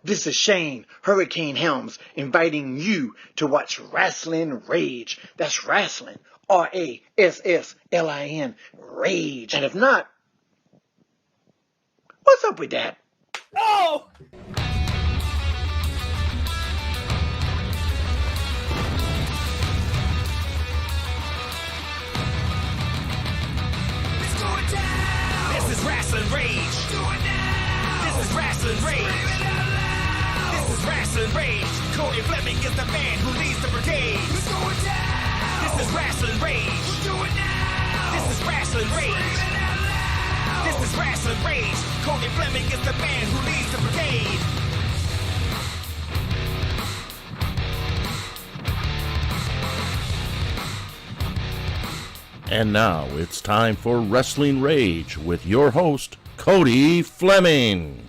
This is Shane, Hurricane Helms, inviting you to watch Rasslin Rage. That's Rasslin, Rasslin, Rage. And if not, what's up with that? Oh! It's going down! This is Rasslin Rage! Going down! This is Rasslin Rage! Scream it out loud! This is Rasslin Rage! Cody Fleming is the man who leads the brigade! It's going down! This is Rasslin Rage! Do it now! This is Rasslin Rage! Scream it out loud! This is Rasslin Rage! Cody Fleming is the man who leads the brigade! And now it's time for Wrestling Rage with your host, Cody Fleming.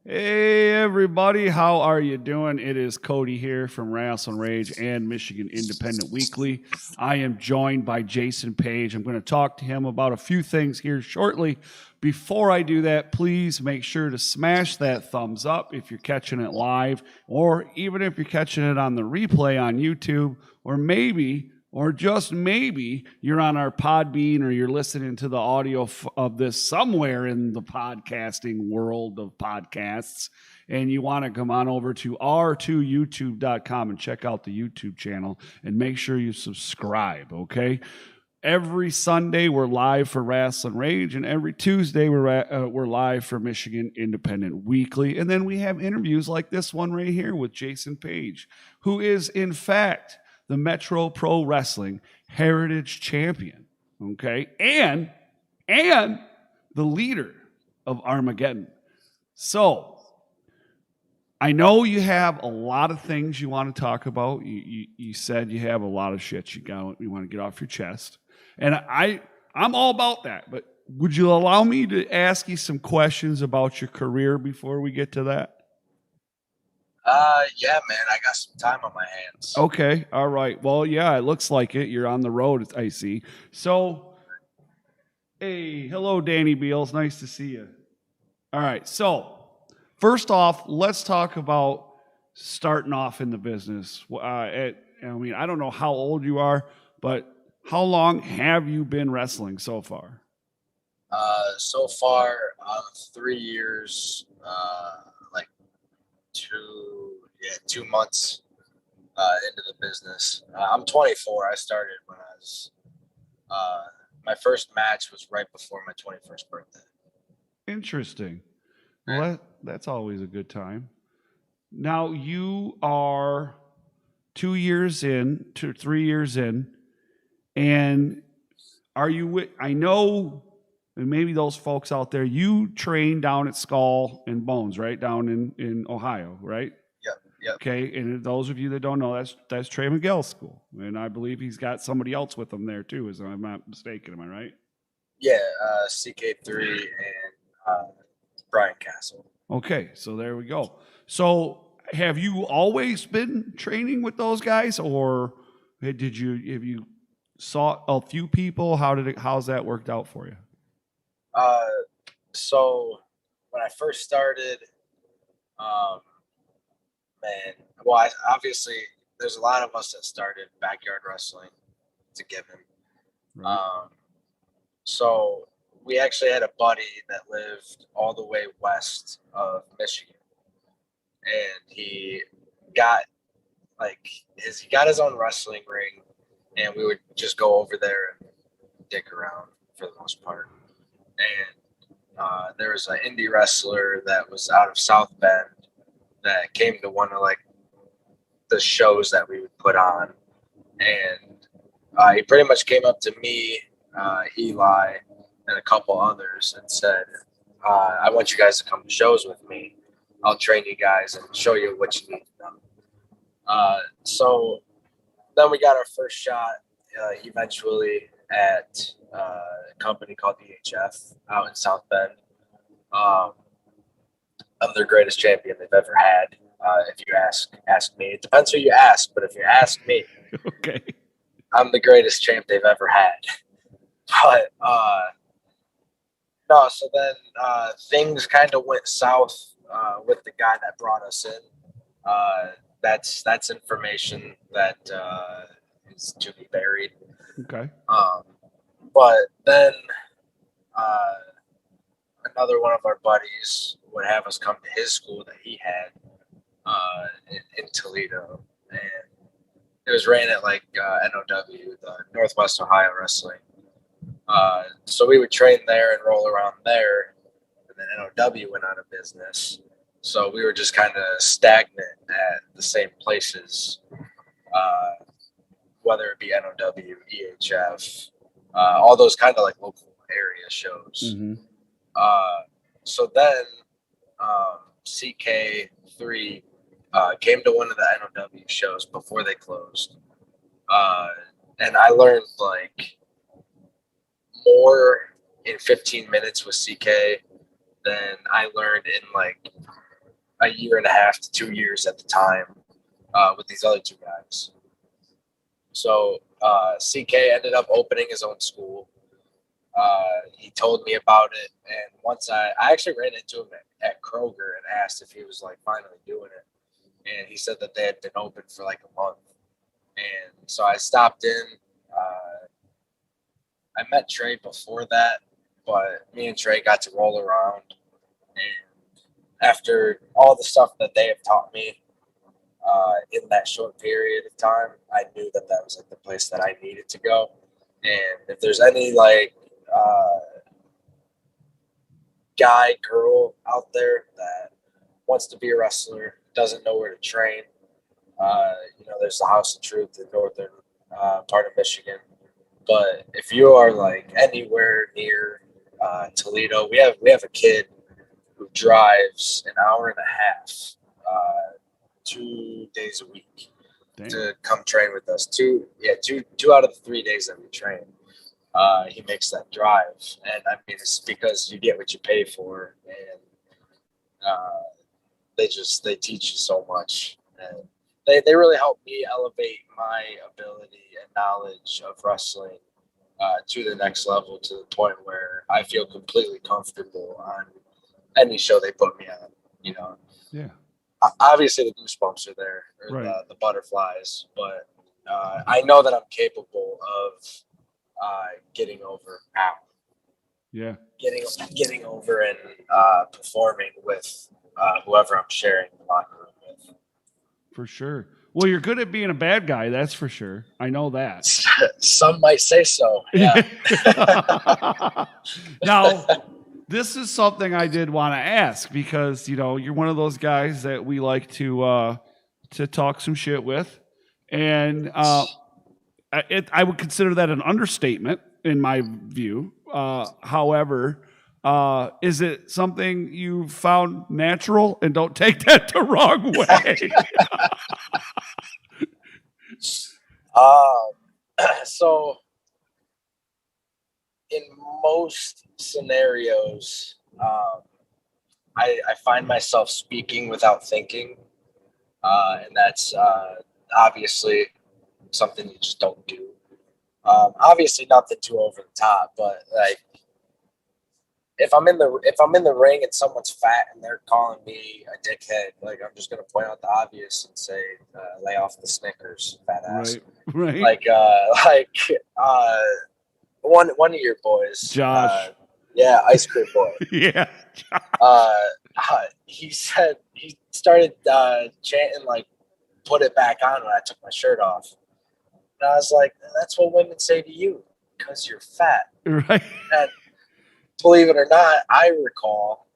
Hey everybody, how are you doing? It is Cody here from Rasslin Rage and Michigan Independent Weekly. I am joined by Jason Page. I'm going to talk to him about a few things here shortly. Before I do that, please make sure to smash that thumbs up if you're catching it live, or even if you're catching it on the replay on YouTube, or maybe, or just maybe, you're on our Podbean or you're listening to the audio of this somewhere in the podcasting world of podcasts, and you want to come on over to r2youtube.com and check out the YouTube channel and make sure you subscribe, okay? Every Sunday, we're live for Rasslin Rage, and every Tuesday, we're live for Michigan Independent Weekly. And then we have interviews like this one right here with Jason Page, who is, in fact, the Metro Pro Wrestling Heritage Champion, okay? And the leader of Armageddon. So, I know you have a lot of things you want to talk about. You said you have a lot of shit you want to get off your chest. And I'm all about that, but would you allow me to ask you some questions about your career before we get to that? Yeah, man, I got some time on my hands. Okay, all right. Well, yeah, it looks like it. You're on the road, I see. So, hey, hello, Danny Beals. Nice to see you. All right, so first off, let's talk about starting off in the business. I don't know how old you are, but how long have you been wrestling so far? So far, 3 years, 2 months into the business. I'm 24. I started when I was, my first match was right before my 21st birthday. Interesting. Well, that's always a good time. Now you are 2 years in, 3 years in, and are you I know, and maybe those folks out there, you train down at Skull and Bones, right? Down in Ohio, right? Yep. Okay, and those of you that don't know, that's Trey Miguel's school. And I believe he's got somebody else with him there too, if I'm not mistaken. Am I right? Yeah, CK3 and Brian Castle. Okay, so there we go. So have you always been training with those guys, or have you saw a few people? How's that worked out for you? So when I first started, obviously there's a lot of us that started backyard wrestling. It's a given. Right. So we actually had a buddy that lived all the way west of Michigan, and he got his own wrestling ring, and we would just go over there and dick around for the most part. And there was an indie wrestler that was out of South Bend that came to one of the shows that we would put on, and he pretty much came up to me, Eli, and a couple others, and said, I want you guys to come to shows with me. I'll train you guys and show you what you need to know. So then we got our first shot eventually at a company called DHF out in South Bend. I'm their greatest champion they've ever had. If you ask me, it depends who you ask, but if you ask me, Okay. I'm the greatest champ they've ever had. But no, so then things kind of went south with the guy that brought us in. That's information that is to be buried. Okay. But then another one of our buddies would have us come to his school that he had in Toledo, and it was ran at like NOW, the Northwest Ohio Wrestling. So we would train there and roll around there, and then NOW went out of business. So we were just kind of stagnant at the same places, whether it be NOW, EHF, all those kind of like local area shows. Mm-hmm. So then CK3 came to one of the NOW shows before they closed. And I learned like more in 15 minutes with CK than I learned in like a year and a half to 2 years at the time with these other two guys. So CK ended up opening his own school. He told me about it, and once I actually ran into him at Kroger and asked if he was like finally doing it, and he said that they had been open for like a month. And so I stopped in. I met Trey before that, but me and Trey got to roll around, and after all the stuff that they have taught me in that short period of time, I knew that that was like the place that I needed to go. And if there's any like guy, girl out there that wants to be a wrestler, doesn't know where to train, there's the House of Truth in northern part of Michigan. But if you are like anywhere near Toledo, we have a kid who drives an hour and a half, 2 days a week. Damn. To come train with us. Two out of the 3 days that we train. He makes that drive, and I mean it's because you get what you pay for, and they teach you so much, and they really help me elevate my ability and knowledge of wrestling to the next level, to the point where I feel completely comfortable on any show they put me on. Yeah. Obviously the goosebumps are there, or right. the butterflies, but I know that I'm capable of getting over now. Yeah. Getting over and performing with whoever I'm sharing the locker room with. For sure. Well, you're good at being a bad guy, that's for sure. I know that. Some might say so. Yeah. Now, this is something I did want to ask because, you're one of those guys that we like to talk some shit with. And I would consider that an understatement in my view. However, is it something you found natural? And don't take that the wrong way. So in most scenarios, I find myself speaking without thinking, and that's obviously something you just don't do. Obviously nothing too over the top, but like if I'm in the ring and someone's fat and they're calling me a dickhead, like I'm just gonna point out the obvious and say, lay off the Snickers, fat ass. Right. One of your boys, Josh. Ice Cream Boy. Yeah. He said he started chanting like, "Put it back on" when I took my shirt off, and I was like, "That's what women say to you because you're fat." Right. And believe it or not, I recall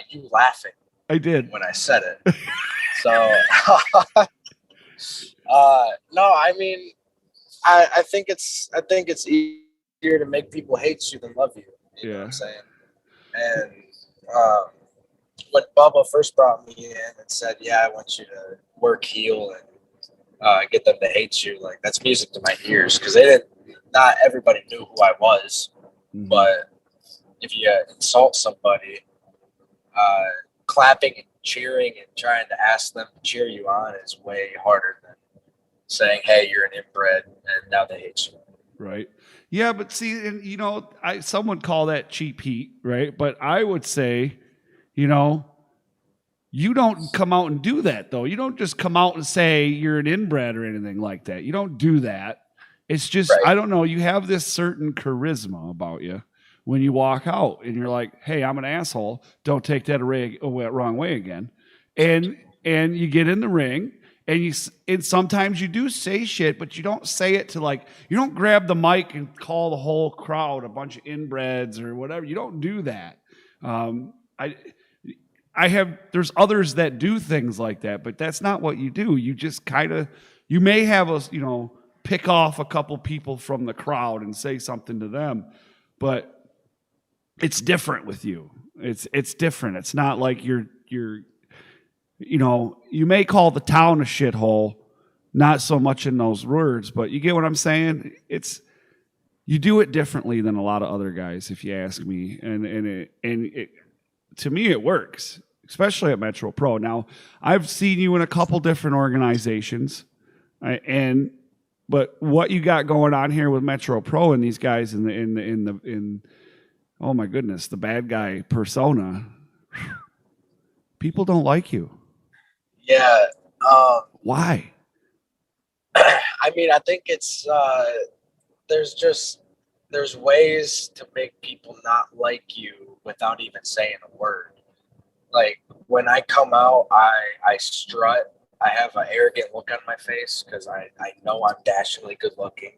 you laughing. I did when I said it. So, no, I mean, I think it's easier to make people hate you than love you. You know what I'm saying? And when Bubba first brought me in and said, "Yeah, I want you to work heel and get them to hate you," like that's music to my ears because not everybody knew who I was, but if you insult somebody, clapping and cheering and trying to ask them to cheer you on is way harder than saying, "Hey, you're an inbred," and now they hate you. Right. Yeah, but see, and some would call that cheap heat, right? But I would say, You don't come out and do that, though. You don't just come out and say you're an inbred or anything like that. You don't do that. It's just, Right. I don't know. You have this certain charisma about you when you walk out and you're like, hey, I'm an asshole. Don't take that wrong way again. And you get in the ring and sometimes you do say shit, but you don't say it to like, you don't grab the mic and call the whole crowd a bunch of inbreds or whatever. You don't do that. There's others that do things like that, but that's not what you do. You just you may have pick off a couple people from the crowd and say something to them, but it's different with you. It's different. It's not like you may call the town a shithole, not so much in those words, but you get what I'm saying? You do it differently than a lot of other guys, if you ask me. To me, it works, especially at Metro Pro. Now, I've seen you in a couple different organizations, but what you got going on here with Metro Pro and these guys in oh my goodness, the bad guy persona, people don't like you. Yeah. Why? I mean, I think it's there's ways to make people not like you without even saying a word. Like when I come out, I strut. I have an arrogant look on my face because I know I'm dashingly good looking.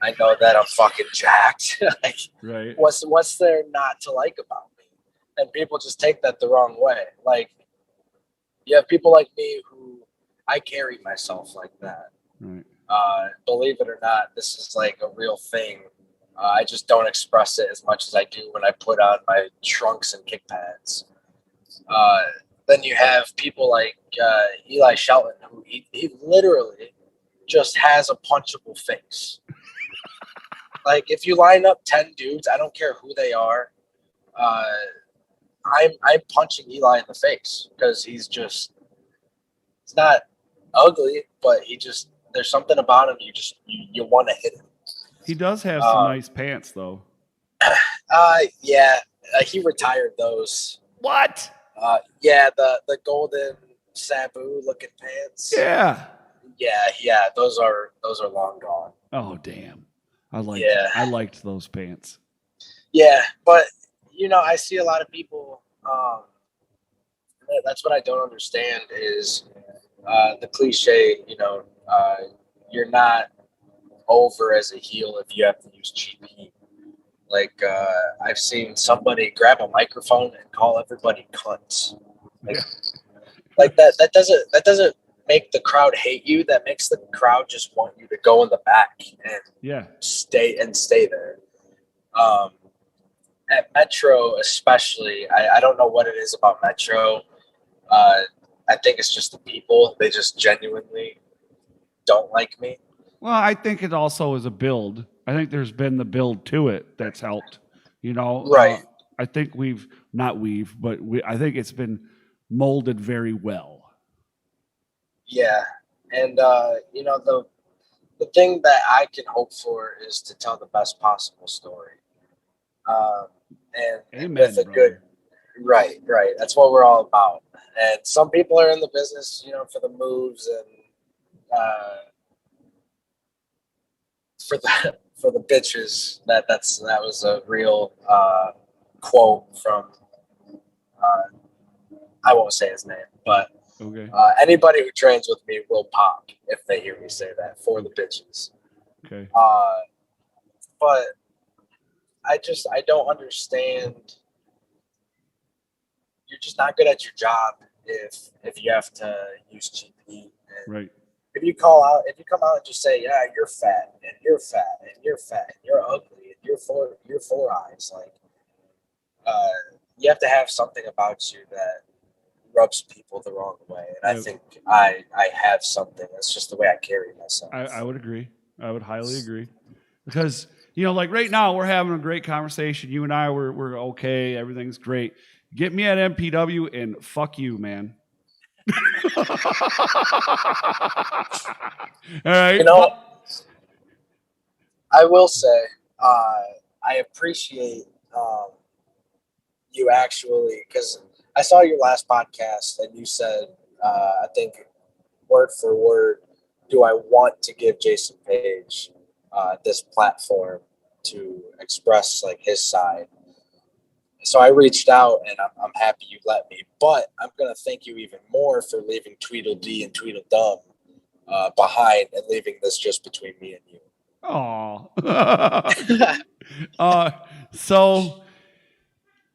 I know that I'm fucking jacked. Like, right. What's there not to like about me? And people just take that the wrong way. Like, you have people like me who I carry myself like that. Right. Believe it or not, this is like a real thing. I just don't express it as much as I do when I put on my trunks and kick pads. Then you have people like Eli Shelton, who he literally just has a punchable face. Like, if you line up 10 dudes, I don't care who they are, I'm punching Eli in the face because he's not ugly, but there's something about him you want to hit him. He does have some nice pants, though. Yeah, he retired those. What? Yeah, the golden Sabu looking pants. Yeah. Yeah, those are long gone. Oh damn. I liked those pants. Yeah, but I see a lot of people. That's what I don't understand is the cliche. You're not over as a heel if you have to use cheap heat. Like I've seen somebody grab a microphone and call everybody cunts. Like that doesn't make the crowd hate you. That makes the crowd just want you to go in the back and stay there. At Metro especially, I don't know what it is about Metro. I think it's just the people. They just genuinely don't like me. Well, I think it also is a build. I think there's been the build to it that's helped. Right. I think I think it's been molded very well. Yeah, and the thing that I can hope for is to tell the best possible story. And with a good, right. That's what we're all about. And some people are in the business, for the moves and for the bitches. That was a real quote from I won't say his name, but okay. Anybody who trains with me will pop if they hear me say that, for the bitches. Okay. But I don't understand. You're just not good at your job if you have to use cheap heat. And right. If you come out and just say, yeah, you're fat and you're fat and you're fat and you're ugly and you're four eyes, like you have to have something about you that rubs people the wrong way. And I think I have something. That's just the way I carry myself. I would agree. I would highly agree. Because, like right now we're having a great conversation. You and I we're okay, everything's great. Get me at MPW and fuck you, man. All right. I will say, I appreciate you actually, because I saw your last podcast, and you said, I think word for word, do I want to give Jason Page this platform to express like his side? So I reached out, and I'm happy you let me. But I'm gonna thank you even more for leaving Tweedledee and Tweedledum behind and leaving this just between me and you. Oh. So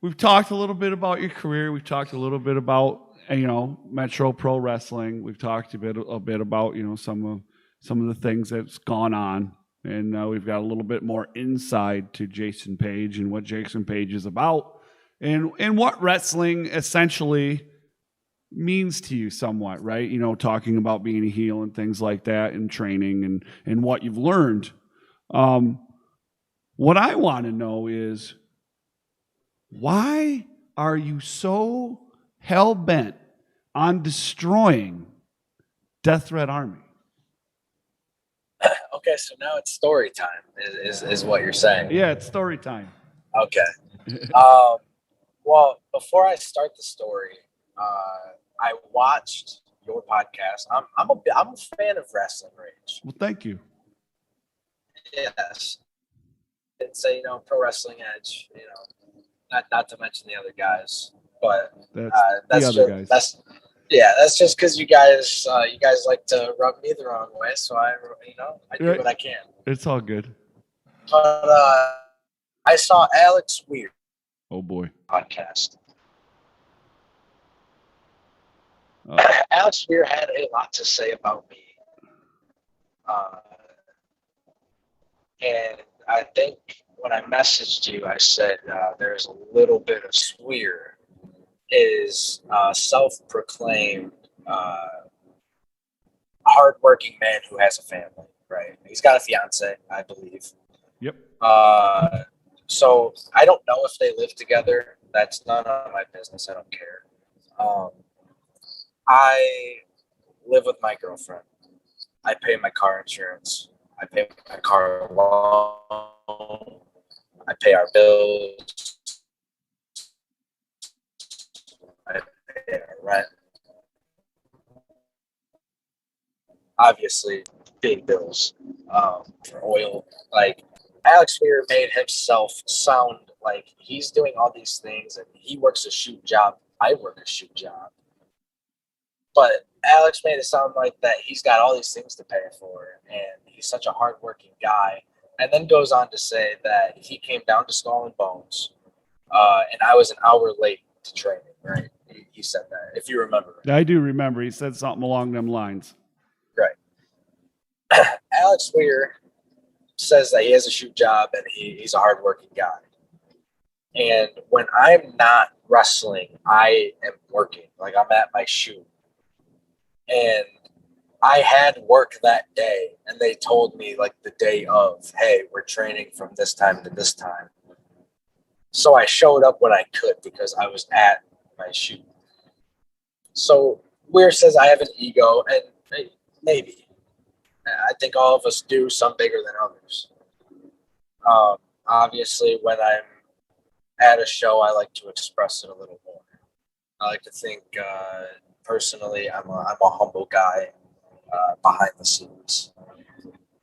we've talked a little bit about your career. We've talked a little bit about Metro Pro Wrestling. We've talked a bit about some of the things that's gone on, and we've got a little bit more insight to Jason Page and what Jason Page is about, and what wrestling essentially means to you somewhat, right? Talking about being a heel and things like that, and training and what you've learned. What I want to know is, why are you so hell-bent on destroying Death Threat Army? Okay, so now it's story time, is what you're saying. Yeah, it's story time. Okay. Well, before I start the story, I watched your podcast. I'm a fan of Rasslin Rage. Well, thank you. Yes. It's Pro Wrestling Edge. Not to mention the other guys, but That's the other guys. That's just because you guys like to rub me the wrong way. So I do what I can. It's all good. But I saw Alex Weir. Oh boy. Podcast. Alex Weir had a lot to say about me. And I think when I messaged you, I said there's a little bit of Swear is self-proclaimed hardworking man who has a family, right? He's got a fiance, I believe. Yep. So I don't know if they live together. That's none of my business. I don't care. I live with my girlfriend. I pay my car insurance. I pay my car loan. I pay our bills. I pay our rent. Obviously, big bills for oil. Like, Alex Weir made himself sound like he's doing all these things, and he works a shoot job. I work a shoot job. But Alex made it sound like that he's got all these things to pay for, and he's such a hardworking guy. And then goes on to say that he came down to Skull and Bones, and I was an hour late to training, right? He said that, if you remember. I do remember. He said something along them lines. Right. Alex Weir says that he has a shoot job and he's a hardworking guy. And when I'm not wrestling, I am working. Like, I'm at my shoot. And I had work that day, and they told me like the day of, hey, we're training from this time to this time. So I showed up when I could because I was at my shoot. So Weir says I have an ego, and maybe. I think all of us do, some bigger than others. Obviously, when I'm at a show, I like to express it a little more. I like to think, personally, I'm a humble guy behind the scenes.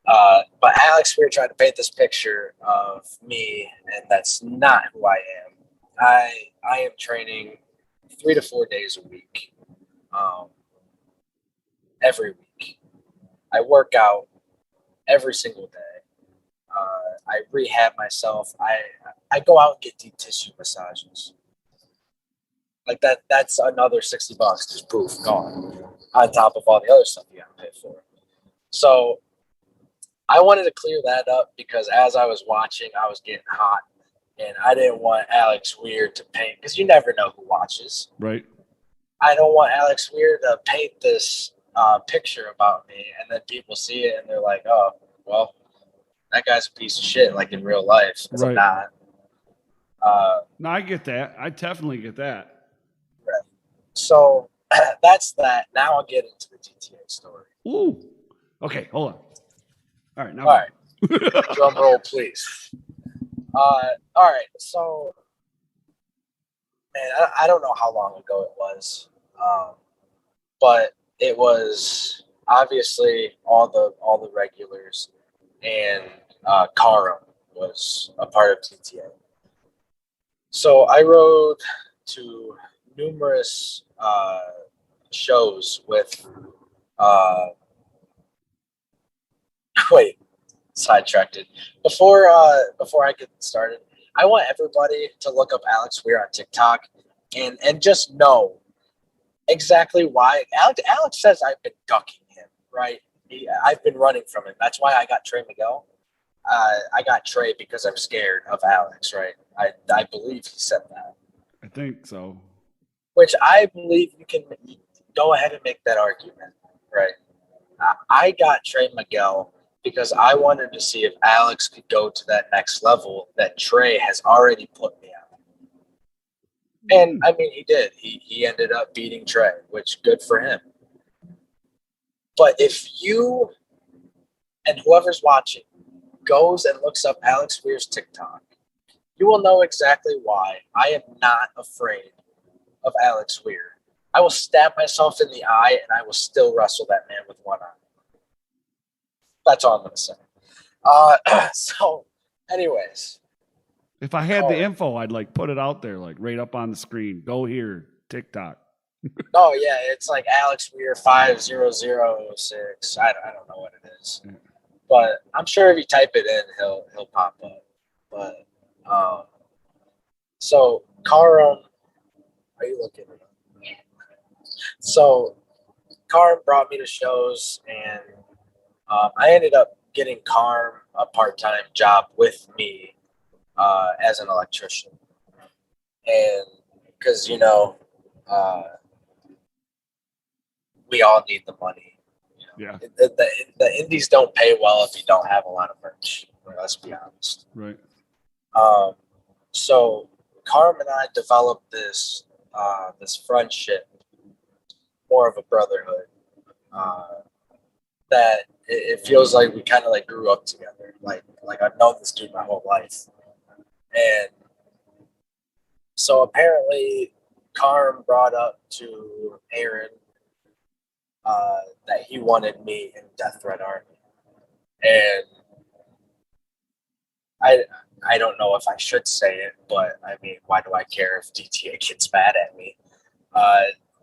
But Alex, we were trying to paint this picture of me, and that's not who I am. I am training 3 to 4 days a week, every week. I work out every single day. I rehab myself. I go out and get deep tissue massages. Like that's another $60, just poof, gone. On top of all the other stuff you gotta pay for. So I wanted to clear that up because as I was watching, I was getting hot, and I didn't want Alex Weir to paint, because you never know who watches. Right. I don't want Alex Weir to paint this picture about me, and then people see it and they're like, oh, well, that guy's a piece of shit, like in real life. Because I'm not. No, I get that. I definitely get that. Right. So that's that. Now I'll get into the GTA story. Ooh. Okay, hold on. All right. Now all right. Drum roll, please. All right. So man, I don't know how long ago it was, but it was obviously all the regulars, and Karam was a part of TTA. So I rode to numerous shows with. Wait, sidetracked it. Before I get started, I want everybody to look up Alex Weir on TikTok and just know exactly why. Alex says I've been ducking him, right? I've been running from him. That's why I got Trey Miguel. I got Trey because I'm scared of Alex, right? I believe he said that. I think so. Which I believe you can go ahead and make that argument, right? I got Trey Miguel because I wanted to see if Alex could go to that next level that Trey has already put me on. And I mean, he did. He ended up beating Trey, which good for him. But if you and whoever's watching goes and looks up Alex Weir's TikTok, you will know exactly why I am not afraid of Alex Weir. I will stab myself in the eye and I will still wrestle that man with one eye. That's all I'm going to say. So, anyways. If I had the info, I'd like put it out there, like right up on the screen. Go here, TikTok. Oh, yeah. It's like Alex Weir 5006. I don't know what it is. Yeah. But I'm sure if you type it in, he'll pop up. But, so, Karam, are you looking at it? So, Karam brought me to shows, and I ended up getting Karam a part-time job with me as an electrician. And because, we all need the money. Yeah. The indies don't pay well if you don't have a lot of merch. Let's be honest. Right. So Karam and I developed this friendship, more of a brotherhood. That it feels like we kind of like grew up together. Like I've known this dude my whole life, and so apparently Karam brought up to Aaron that he wanted me in Death Threat Army, and I don't know if I should say it, but I mean, why do I care if DTA gets mad at me?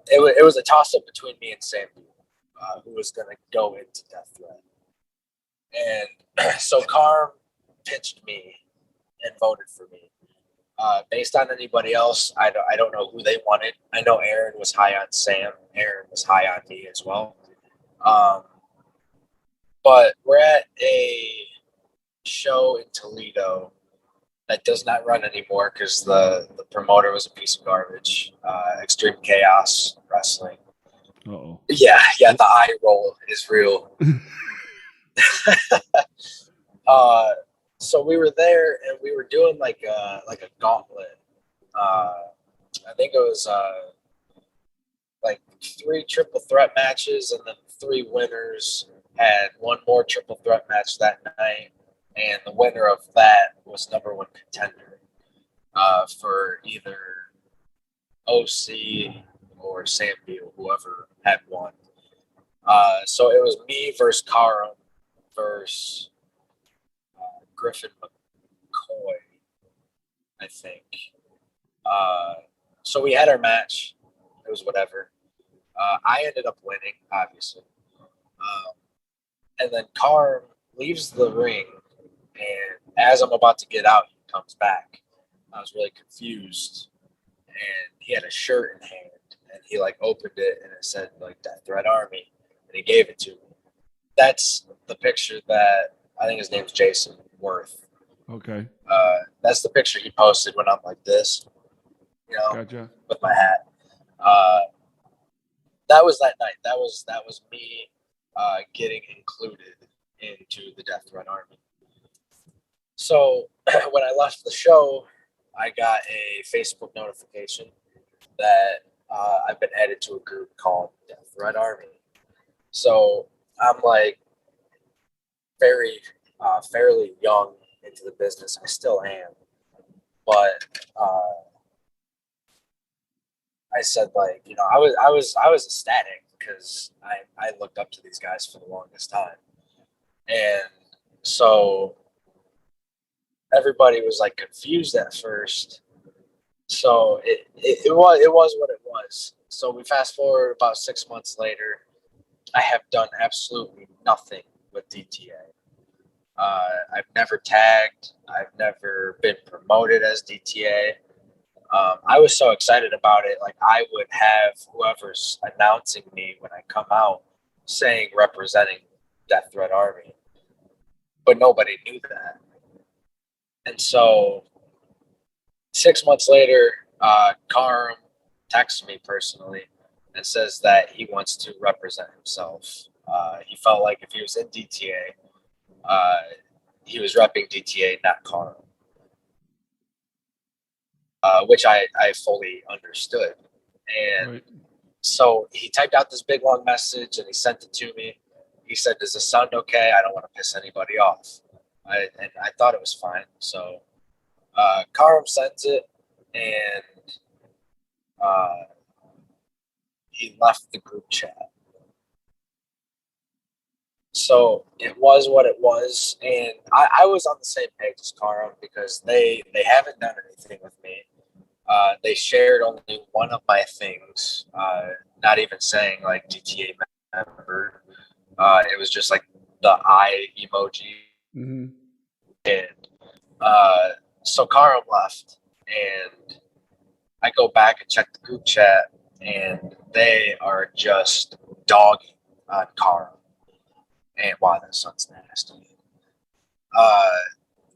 It was a toss up between me and Sam, who was going to go into Death Threat, and so Karam pitched me and voted for me. Based on anybody else, I don't know who they wanted. I know Aaron was high on Sam. Aaron was high on me as well. But we're at a show in Toledo that does not run anymore because the promoter was a piece of garbage. Extreme Chaos Wrestling. Uh-oh. Yeah, the eye roll is real. So we were there and we were doing like a gauntlet. I think it was like 3 triple threat matches, and then 3 winners had one more triple threat match that night, and the winner of that was #1 contender for either OC or Sam Beal, whoever had won. So it was me versus Karam versus Griffin McCoy, I think. So we had our match. It was whatever. I ended up winning, obviously. And then Karam leaves the ring, and as I'm about to get out, he comes back. I was really confused, and he had a shirt in hand, and he like opened it, and it said like Death Threat Army, and he gave it to me. That's the picture that I think his name's Jason Worth. Okay. That's the picture he posted when I'm like this, Gotcha. with my hat. That was that night. That was me getting included into the Death Threat Army. So when I left the show, I got a Facebook notification that I've been added to a group called Death Threat Army. So I'm like fairly young into the business. I still am, but I said, like, you know, I was ecstatic because I looked up to these guys for the longest time. And so everybody was like confused at first. So it was what it was. So we fast forward about 6 months later. I have done absolutely nothing with DTA. I've never tagged. I've never been promoted as DTA. I was so excited about it. Like, I would have whoever's announcing me when I come out saying representing Death Threat Army, but nobody knew that. And so 6 months later, Karam texts me personally and says that he wants to represent himself. He felt like if he was in DTA, he was repping DTA, not Karam, which I fully understood. And Right. so he typed out this big long message and he sent it to me. He said, "Does this sound okay? I don't want to piss anybody off." And I thought it was fine. So Karam sends it, and he left the group chat. So it was what it was, and I was on the same page as Karam because they haven't done anything with me. They shared only one of my things, not even saying like DTA member. It was just like the eye emoji. Mm-hmm. And so Karam left, and I go back and check the group chat, and they are just dogging on Karam. And wow, that sounds nasty.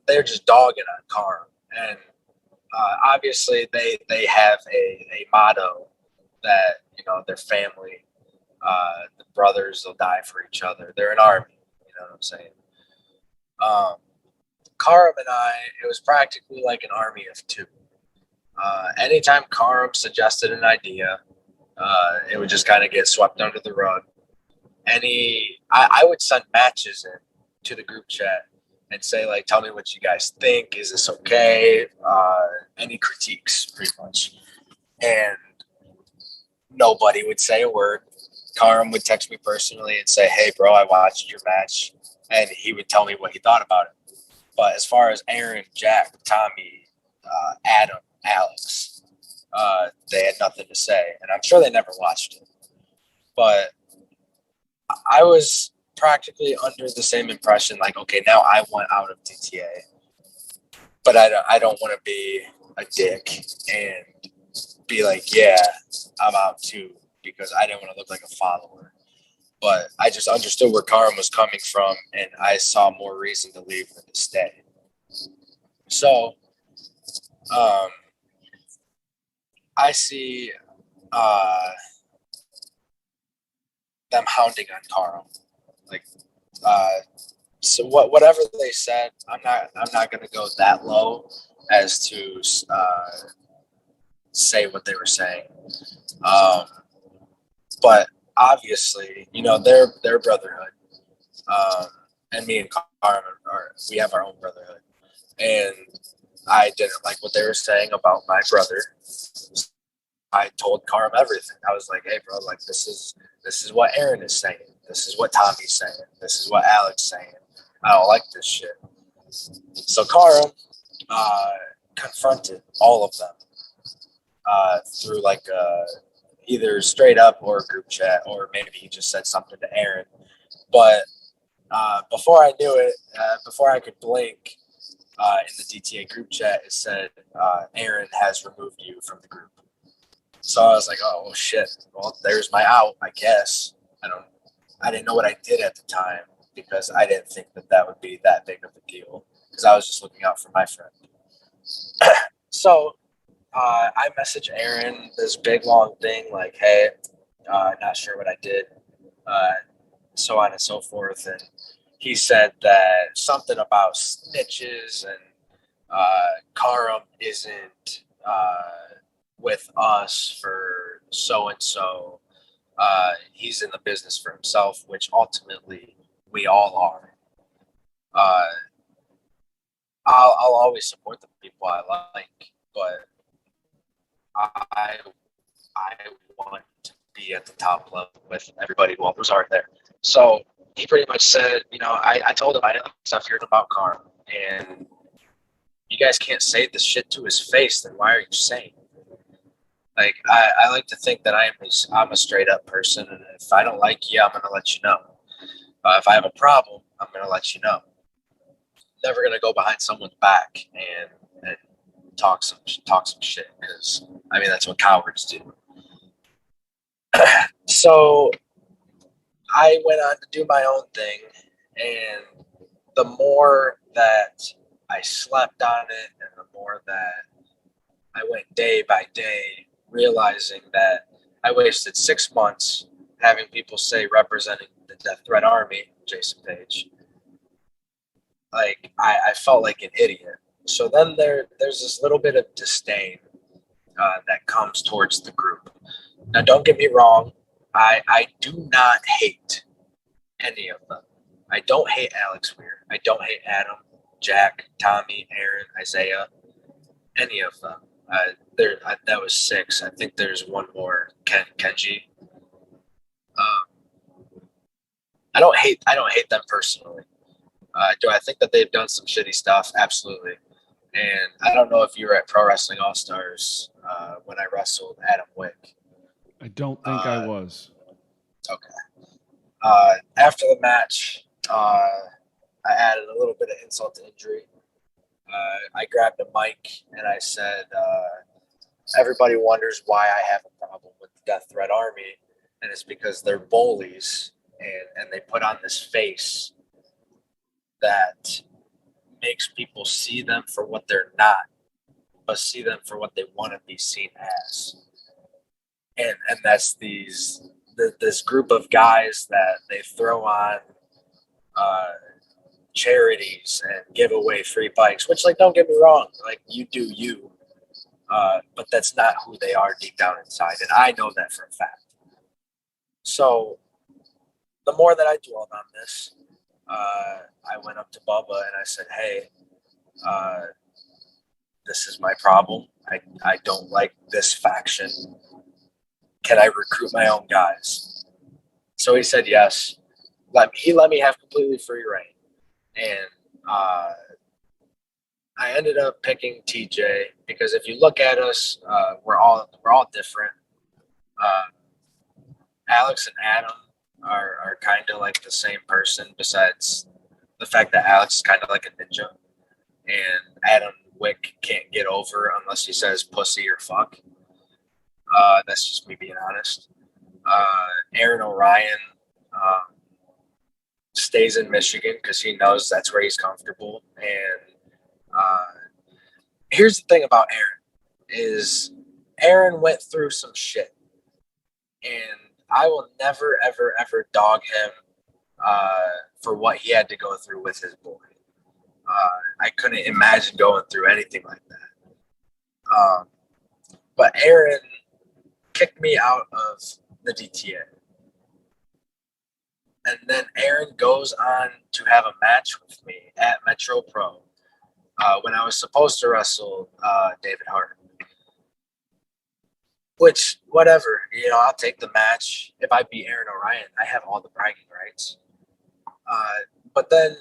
They're just dogging on Karam, and obviously they have a motto that, you know, their family, the brothers will die for each other. They're an army, you know what I'm saying? Karam and I, it was practically like an army of two. Anytime Karam suggested an idea, it would just kind of get swept under the rug. I would send matches in to the group chat and say, like, tell me what you guys think. Is this okay? Any critiques, pretty much. And nobody would say a word. Karam would text me personally and say, "Hey, bro, I watched your match," and he would tell me what he thought about it. But as far as Aaron, Jack, Tommy, Adam, Alex, they had nothing to say, and I'm sure they never watched it. But I was practically under the same impression, like, okay, now I want out of DTA, but I don't want to be a dick and be like, yeah, I'm out too, because I didn't want to look like a follower. But I just understood where Karam was coming from, and I saw more reason to leave than to stay. So I see them hounding on Karam. Like, so whatever they said, I'm not going to go that low as to say what they were saying. But obviously, you know, their brotherhood, and me and Karam we have our own brotherhood, and I didn't like what they were saying about my brother. I told Karam everything. I was like, "Hey, bro, like, this is what Aaron is saying. This is what Tommy's saying. This is what Alex is saying. I don't like this shit." So Karam confronted all of them through like either straight up or a group chat, or maybe he just said something to Aaron. But before I knew it, before I could blink, in the DTA group chat, it said, "Aaron has removed you from the group." So I was like, "Oh shit! Well, there's my out, I guess." I didn't know what I did at the time because I didn't think that would be that big of a deal, because I was just looking out for my friend. So I messaged Aaron this big long thing like, "Hey, not sure what I did," so on and so forth, and he said that something about snitches and Karam isn't with us for so and so. He's in the business for himself, which ultimately we all are. I'll always support the people I like, but I I want to be at the top level with everybody who was already there. So he pretty much said, I told him I didn't like stuff hearing about Karm, and you guys can't say this shit to his face, then why are you saying it? Like, I like to think that I'm a straight up person, and if I don't like you, I'm going to let you know. If I have a problem, I'm going to let you know. Never going to go behind someone's back and talk some shit, because, that's what cowards do. So I went on to do my own thing, and the more that I slept on it and the more that I went day by day, realizing that I wasted 6 months having people say representing the Death Threat Army, Jason Page. Like, I felt like an idiot. So then there's this little bit of disdain that comes towards the group. Now, don't get me wrong. I do not hate any of them. I don't hate Alex Weir. I don't hate Adam, Jack, Tommy, Aaron, Isaiah, any of them. That was 6. I think there's one more, Kenji. I don't hate them personally. Do I think that they've done some shitty stuff? Absolutely. And I don't know if you were at Pro Wrestling All Stars when I wrestled Adam Wick. I don't think I was. Okay. After the match, I added a little bit of insult to injury. I grabbed a mic and I said, everybody wonders why I have a problem with the Death Threat Army, and it's because they're bullies and they put on this face that makes people see them for what they're not, but see them for what they want to be seen as. And that's this group of guys that they throw on charities and give away free bikes, which, like, don't get me wrong, like, you do you, but that's not who they are deep down inside, and I know that for a fact. So the more that I dwelled on this, I went up to Bubba and I said, hey, this is my problem. I don't like this faction. Can I recruit my own guys? So he said yes. He let me have completely free reign. And I ended up picking TJ because if you look at us, we're all different. Alex and Adam are kind of like the same person, besides the fact that Alex is kind of like a ninja, and Adam Wick can't get over unless he says pussy or fuck. That's just me being honest. Aaron Orion stays in Michigan because he knows that's where he's comfortable. And here's the thing about Aaron is Aaron went through some shit, and I will never, ever, ever dog him for what he had to go through with his boy. I couldn't imagine going through anything like that. But Aaron kicked me out of the DTA. And then Aaron goes on to have a match with me at Metro Pro when I was supposed to wrestle David Hart. Which, whatever, I'll take the match. If I beat Aaron Orion, I have all the bragging rights. But then,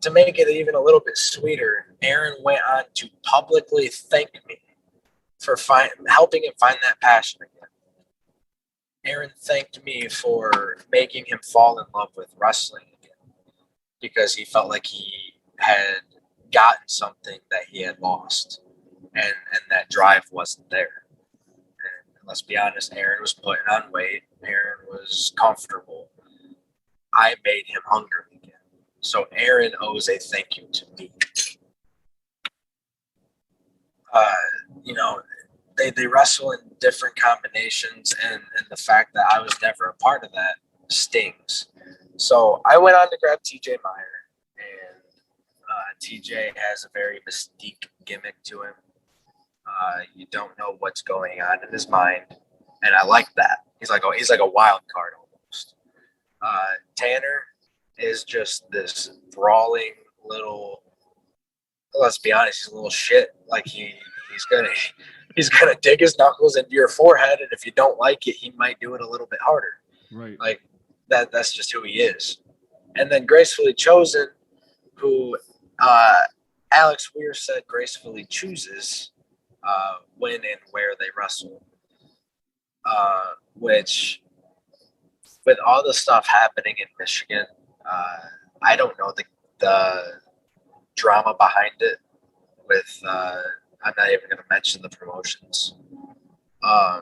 to make it even a little bit sweeter, Aaron went on to publicly thank me for helping him find that passion again. Aaron thanked me for making him fall in love with wrestling again because he felt like he had gotten something that he had lost, and that drive wasn't there. And let's be honest, Aaron was putting on weight. Aaron was comfortable. I made him hungry again. So Aaron owes a thank you to me. They wrestle in different combinations, and the fact that I was never a part of that stings. So I went on to grab TJ Meyer, and TJ has a very mystique gimmick to him. You don't know what's going on in his mind, and I like that. He's like a wild card almost. Tanner is just this brawling little. Let's be honest, he's a little shit. Like he's He's going to dig his knuckles into your forehead, and if you don't like it, he might do it a little bit harder. Right. Like that's just who he is. And then Gracefully Chosen, who Alex Weir said gracefully chooses when and where they wrestle. Which, with all the stuff happening in Michigan, I don't know the drama behind it. With I'm not even going to mention the promotions. Why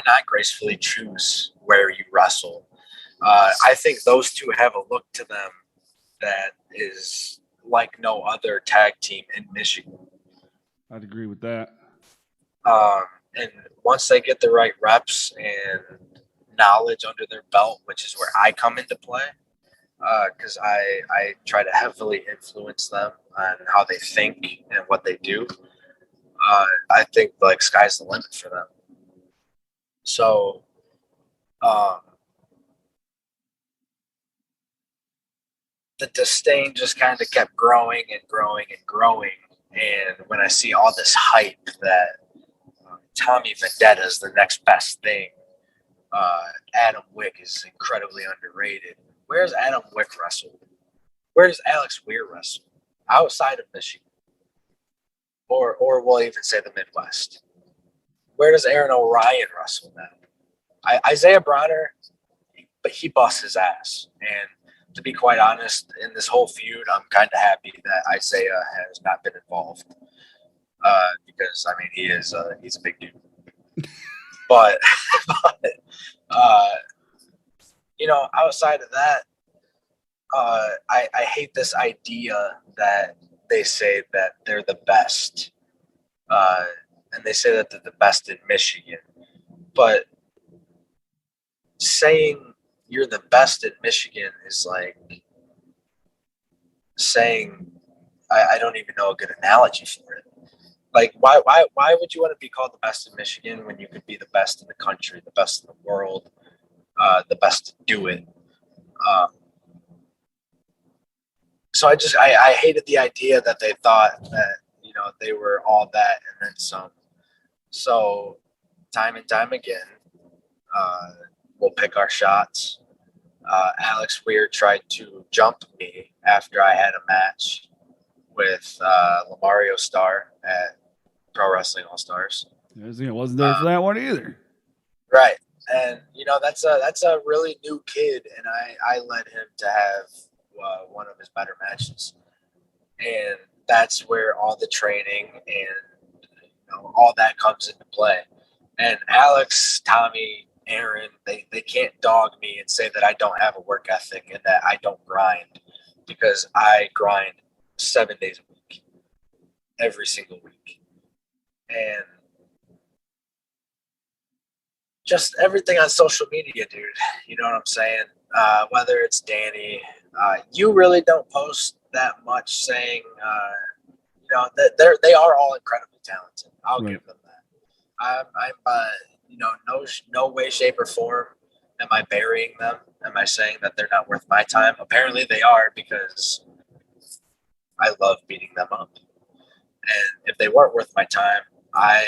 not gracefully choose where you wrestle? I think those two have a look to them that is like no other tag team in Michigan. I'd agree with that. And once they get the right reps and knowledge under their belt, which is where I come into play, because I try to heavily influence them on how they think and what they do. I think like sky's the limit for them. So, the disdain just kind of kept growing and growing and growing. And when I see all this hype that Tommy Vendetta is the next best thing, Adam Wick is incredibly underrated. Where's Adam Wick wrestle? Where's Alex Weir wrestle? Outside of Michigan. Or we'll even say the Midwest. Where does Aaron Orion wrestle now? Isaiah Bronner, but he busts his ass. And to be quite honest, in this whole feud, I'm kind of happy that Isaiah has not been involved. Because, I mean, he's a big dude. But outside of that, I hate this idea that they say that they're the best. And they say that they're the best in Michigan. But saying you're the best in Michigan is like saying, I don't even know a good analogy for it. Like, why would you want to be called the best in Michigan when you could be the best in the country, the best in the world, the best to do it? So I hated the idea that they thought that, they were all that and then some. So time and time again, we'll pick our shots. Alex Weir tried to jump me after I had a match with Lamario Star at Pro Wrestling All Stars. I wasn't there for that one either. Right. And, that's a really new kid, and I led him to have one of his better matches. And that's where all the training and all that comes into play. And Alex, Tommy, Aaron, they can't dog me and say that I don't have a work ethic and that I don't grind, because I grind 7 days a week, every single week. And just everything on social media, dude, you know what I'm saying? Whether it's Danny, you really don't post that much saying, that they are all incredibly talented. I'll give them that. I'm no way, shape, or form am I burying them. Am I saying that they're not worth my time? Apparently they are, because I love beating them up. And if they weren't worth my time, I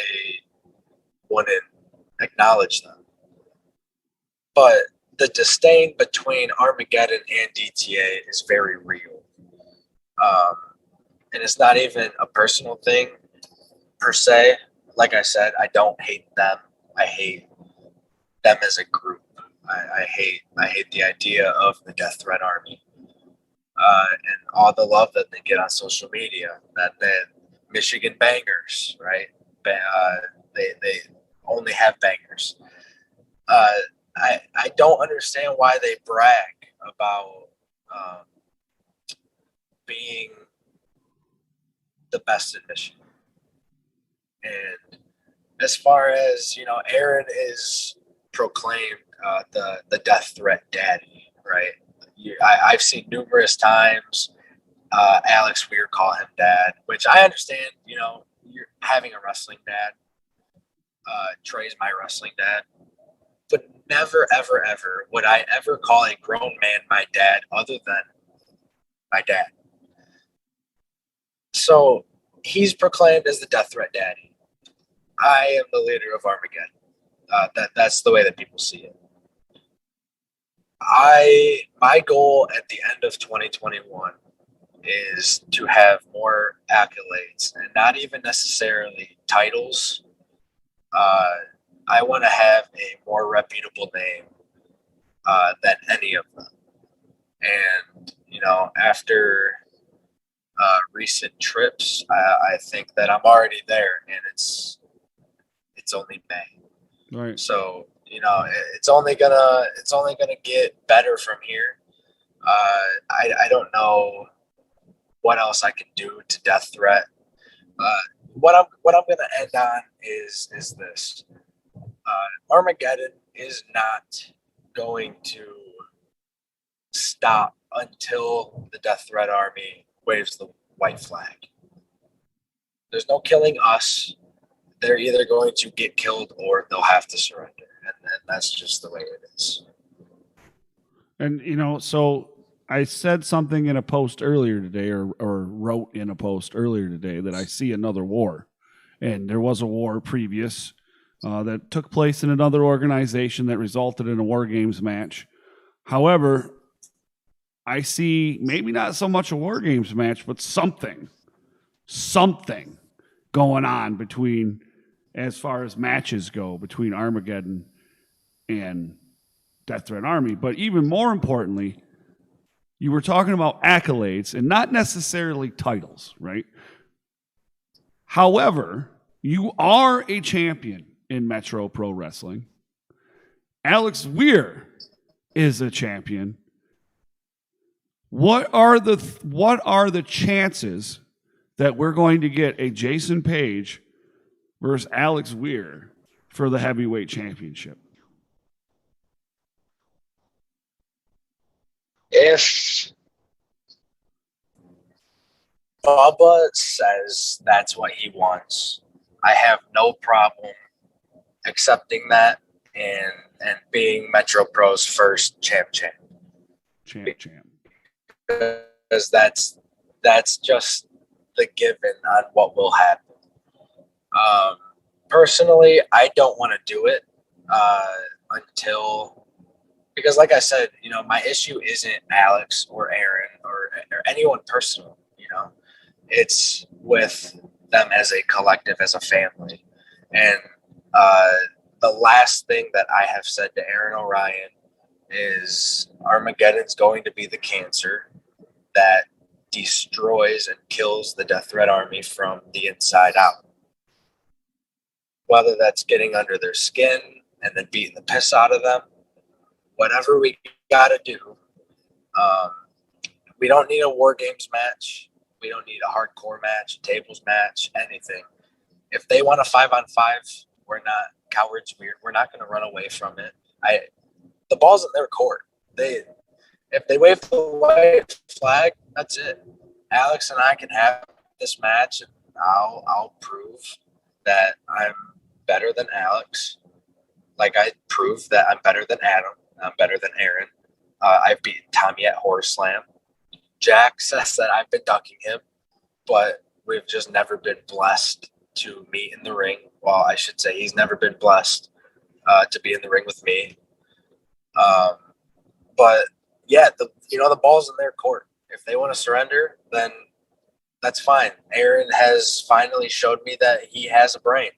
wouldn't acknowledge them. But the disdain between Armageddon and DTA is very real. And it's not even a personal thing per se. Like I said, I don't hate them. I hate them as a group. I hate the idea of the Death Threat Army. And all the love that they get on social media, that Michigan bangers, right? They only have bangers. I don't understand why they brag about being the best in Michigan. And as far as, Aaron is proclaimed the Death Threat Daddy, right? I've seen numerous times Alex Weir call him dad, which I understand, you're having a wrestling dad. Trey's my wrestling dad. But never, ever, ever would I ever call a grown man my dad other than my dad. So he's proclaimed as the Death Threat Daddy. I am the leader of Armageddon. That's the way that people see it. My goal at the end of 2021 is to have more accolades, and not even necessarily titles. I want to have a more reputable name than any of them. And, after recent trips, I think that I'm already there, and it's only May. Right. So, it's only gonna get better from here. I don't know what else I can do to Death Threat. What I'm gonna end on is this. Armageddon is not going to stop until the Death Threat Army waves the white flag. There's no killing us. They're either going to get killed or they'll have to surrender. And that's just the way it is. And, so I said something in a post earlier today or wrote in a post earlier today that I see another war. And there was a war previous that took place in another organization that resulted in a War Games match. However, I see maybe not so much a War Games match, but something going on between, as far as matches go, between Armageddon and Death Threat Army. But even more importantly, you were talking about accolades and not necessarily titles, right? However, you are a champion in Metro Pro Wrestling. Alex Weir is a champion. What are the chances that we're going to get a Jason Page versus Alex Weir for the heavyweight championship? If Bubba says that's what he wants, I have no problem accepting that and being Metro Pro's first champ. Because that's just the given on what will happen. Personally, I don't want to do it until, because like I said, my issue isn't Alex or Aaron or anyone personal. It's with them as a collective, as a family. And the last thing that I have said to Aaron Orion is Armageddon's going to be the cancer that destroys and kills the Death Threat Army from the inside out. Whether that's getting under their skin and then beating the piss out of them, whatever we got to do. We don't need a War Games match. We don't need a hardcore match, tables match, anything. If they want a 5-on-5, we're not cowards. We're not going to run away from it. The ball's in their court. If they wave the white flag, that's it. Alex and I can have this match, and I'll prove that I'm better than Alex. Like I proved that I'm better than Adam. I'm better than Aaron. I've beaten Tommy at Horse Slam. Jack says that I've been ducking him, but we've just never been blessed to meet in the ring. Well, I should say he's never been blessed to be in the ring with me. But yeah, the ball's in their court. If they want to surrender, then that's fine. Aaron has finally showed me that he has a brain.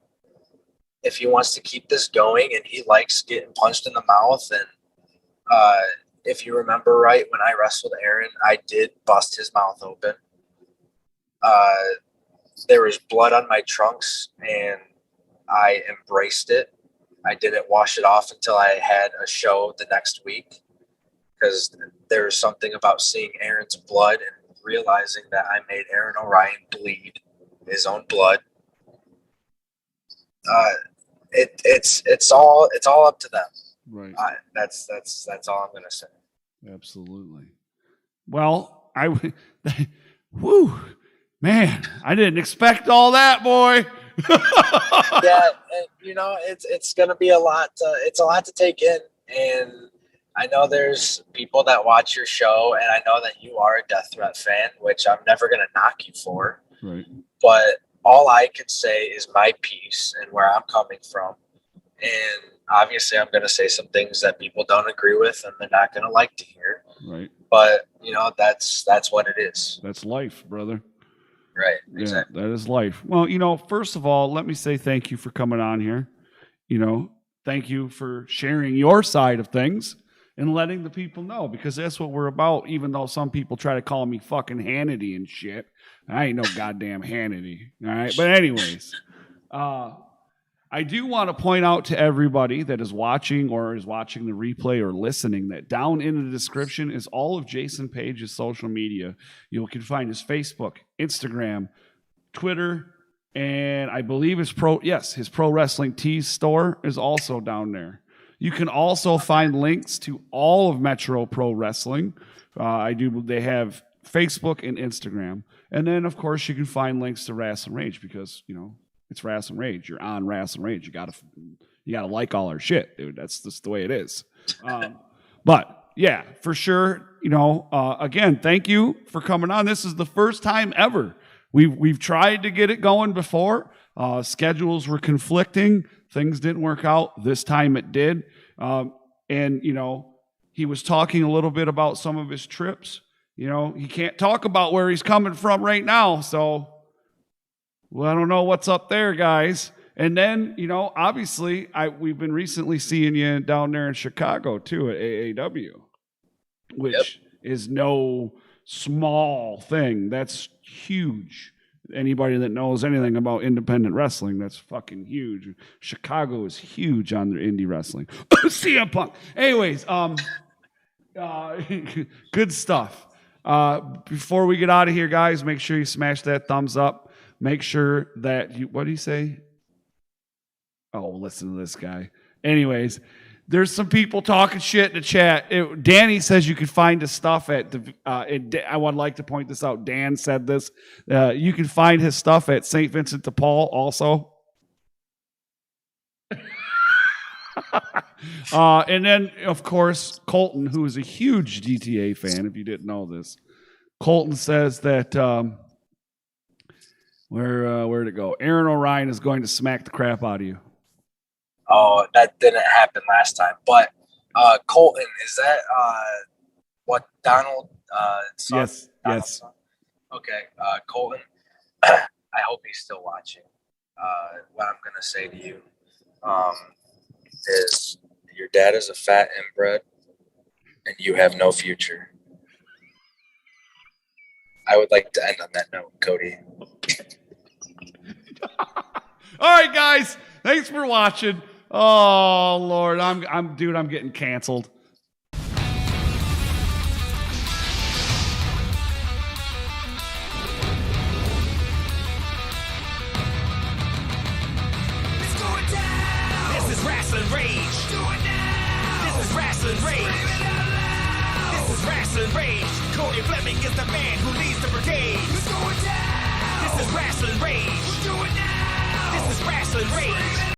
If he wants to keep this going and he likes getting punched in the mouth, and if you remember right, when I wrestled Aaron, I did bust his mouth open. There was blood on my trunks, and I embraced it. I didn't wash it off until I had a show the next week, because there was something about seeing Aaron's blood and realizing that I made Aaron Orion bleed his own blood. It's all up to them. Right. That's all I'm gonna say. Absolutely. Well, whew, man, I didn't expect all that, boy. Yeah, and, it's gonna be a lot. It's a lot to take in, and I know there's people that watch your show, and I know that you are a Death Threat fan, which I'm never gonna knock you for. Right. but all I can say is my piece and where I'm coming from. And obviously I'm going to say some things that people don't agree with and they're not going to like to hear. Right. But, that's what it is. That's life, brother. Right. Yeah, Exactly. that is life. Well, first of all, let me say thank you for coming on here. Thank you for sharing your side of things and letting the people know, because that's what we're about. Even though some people try to call me fucking Hannity and shit, I ain't no goddamn Hannity. All right. But anyways, I do want to point out to everybody that is watching the replay or listening that down in the description is all of Jason Page's social media. You can find his Facebook, Instagram, Twitter, and I believe his Pro Wrestling Tees store is also down there. You can also find links to all of Metro Pro Wrestling. They have Facebook and Instagram. And then, of course, you can find links to Rasslin Rage because, it's Rasslin Rage. You're on Rasslin Rage. You gotta like all our shit, dude. That's just the way it is. But yeah, for sure. Again, thank you for coming on. This is the first time ever. We've tried to get it going before. Schedules were conflicting. Things didn't work out. This time it did. And he was talking a little bit about some of his trips. He can't talk about where he's coming from right now. So, I don't know what's up there, guys. And then, obviously, we've been recently seeing you down there in Chicago, too, at AAW, which is no small thing. That's huge. Anybody that knows anything about independent wrestling, that's fucking huge. Chicago is huge on their indie wrestling. CM Punk. Anyways, good stuff. Before we get out of here, guys, make sure you smash that thumbs up. Make sure that what do you say? Oh, listen to this guy. Anyways, there's some people talking shit in the chat. Danny says you can find his stuff at I would like to point this out. Dan said this. You can find his stuff at St. Vincent de Paul also. And then, of course, Colton, who is a huge GTA fan, if you didn't know this. Colton says that where'd it go? Aaron Orion is going to smack the crap out of you. Oh, that didn't happen last time. But Colton, is that what Donald? Yes. Son? Okay, Colton. I hope he's still watching. What I'm gonna say to you is, your dad is a fat inbred, and you have no future. I would like to end on that note, Cody. All right, guys. Thanks for watching. Oh Lord, I'm getting canceled. It's going down. This is Rasslin Rage. Do it now. This is Rasslin Rage. Scream it out loud. This is Rasslin Rage. Cody Fleming is the man who leads the brigade. It's going down. This is Rasslin Rage. Do it now. This is Rasslin Rage.